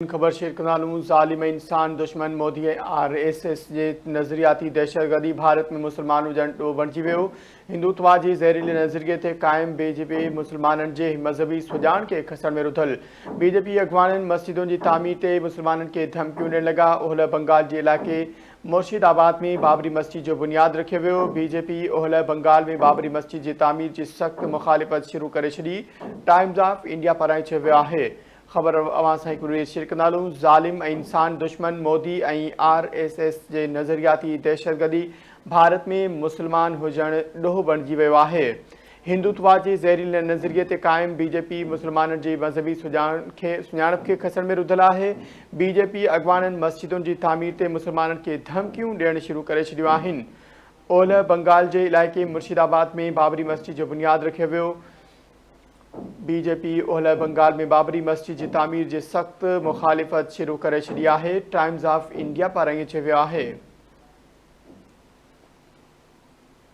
ख़बर शेयर कंदालूं। ज़ालिम इंसान दुश्मन मोदी RSS जे नज़रियाती दहशतगर्दी भारत में मुसलमान हुजण ॾोह बणिजी वियो। हिंदुत्व जे ज़हरीले नज़रिए ते क़ाइम BJP मुसलमाननि जे मज़हबी सुजाण खे खसण में रुधल। BJP अॻवाननि मस्जिदुनि जी तामीर ते मुसलमाननि खे धमकियूं ॾियण लॻा। ओलह बंगाल जे इलाइक़े मुर्शिदाबाद में बाबरी मस्जिद जो बुनियाद रखियो वियो। BJP ओलह बंगाल में बाबरी मस्जिद जी तामीर जी सख़्त मुखालिफ़त शुरू करे छॾी। टाइम्स ऑफ इंडिया पारां चयो वियो आहे। ख़बर अवां सां हिकु शेयर कंदालूं। ज़ालिम इंसान दुश्मन मोदी RSS जे नज़रियाती दहशतगर्दी भारत में मुसलमान हुजण ॾोह बणिजी वियो आहे। हिंदुत्व जे ज़हरीले नज़रिए ते क़ाइम BJP मुसलमाननि जी मज़हबी सुञाणप खे खसण में रुधल आहे। BJP अॻवाननि मस्जिदुनि जी तामीर ते मुसलमाननि खे धमकियूं ॾियण शुरू करे छॾियूं आहिनि। ओलह बंगाल जे इलाइक़े मुर्शिदाबाद में बाबरी मस्जिद जो बुनियाद रखियो वियो। BJP ओलह बंगाल में बाबरी मस्जिद जी तामीर जी सख़्त मुखालिफ़त शुरू करे छॾी आहे। टाइम्स ऑफ इंडिया पारां इहो चयो वियो आहे।